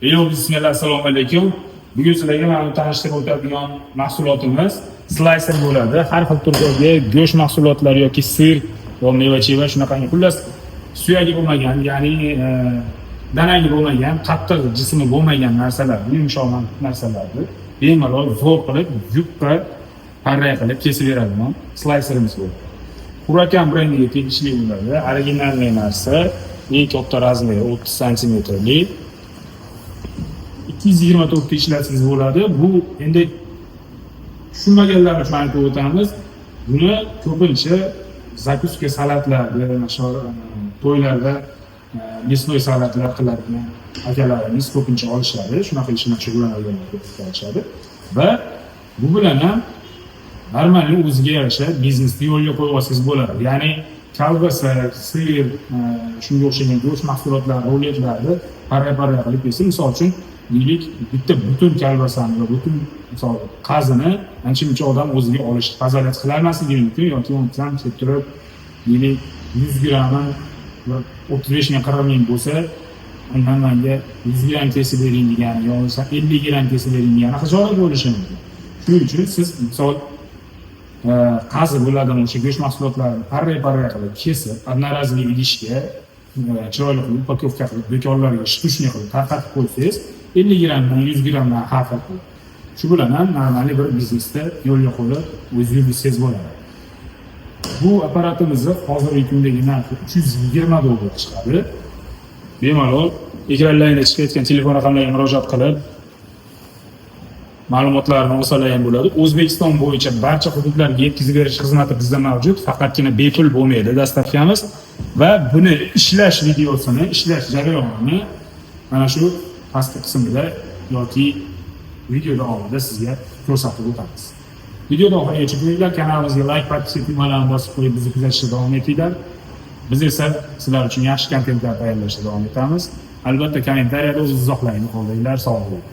Bismillah, assalomu alaykum. Bugun sizlarga mana tanishtirib o'tadigan mahsulotimiz slayser bo'ladi. Har xil turdagi go'sht mahsulotlari yoki sir va meva-cheva shunaqangi xullas suyagi bo'lmagan, ya'ni danagi bo'lmagan, qattiq jismi bo'lmagan narsalar, yumshoq narsalarni bemalol zo'r qilib, yupqa parray qilib kesib beradigan slayserimiz bu. Hurakan brendiga tegishli bo'ladi. Originalniy narsa, eng katta razmeri 30 santimetrlik. 224 ta ishlasangiz bo'ladi. Bu endi tushunmaganlar uchun aytib o'tamiz. Buni ko'pincha zakuska salatlarda, to'ylarda мясной salatlar qiladigan akalarimiz ko'pincha olishadi. Shunaqa ish bilan shug'ullanadiganlar ko'p olishadi. Va bu bilan ham normalniy o'ziga yarasha biznesni yo'lga qo'yib olsangiz bo'ladi. Ya'ni kolbasa, sir, shunga o'xshagan go'sht mahsulotlari, roletlarni parra-parra qilib yesin. Misol uchun deylik, bitta butun kolbasani va butun misol qazini ancha-muncha odam o'ziga olish, tozalab qilolmasligi mumkin yoki undan kelib turib, deylik 100 grammi 35 ming 40 ming bo'lsa, undan menga 100 gram kesib bering degan yoki 50 gram kesib bering degan xijolat bo'lishi mumkin. Shuning uchun siz misol qazi bo'ladigan o'sha go'sht mahsulotlarini parra-parra qilib kesib, одноразовый idishga chiroyli qilib pakovka qilib do'konlarga shtushni qilib tarqatib qo'ysangiz 50 gramdan 100 gramdan har xil. Shu bilan ham normalniy bir biznesda yo'lga qo'yib o'z yurishsiz bo'ladi. Bu apparatimizni hozirgi kundagi narxi 320 dollar chiqadi. Bemalol ekranlarida chiqayotgan telefon raqamlariga murojaat qilib ma'lumotlarni olsalar ham bo'ladi. O'zbekiston bo'yicha barcha hududlarga yetkazib berish xizmati bizda mavjud. Faqatgina bepul bo'lmaydi dastavkamiz va buni ishlash videosini, ishlash jarayonini mana shu pastki qismda yoki video davomida sizga ko'rsatib o'tamiz. Video oxirigacha ko'ringlar, kanalimizga like, podpiska tugmalarini bosib qo'yib bizni kuzatishda davom etinglar. Biz esa sizlar uchun yaxshi kontentlar tayyorlashda davom etamiz. Albatta kommentariyada o'z izohlaringizni qoldiringlar. Sog' bo'ling.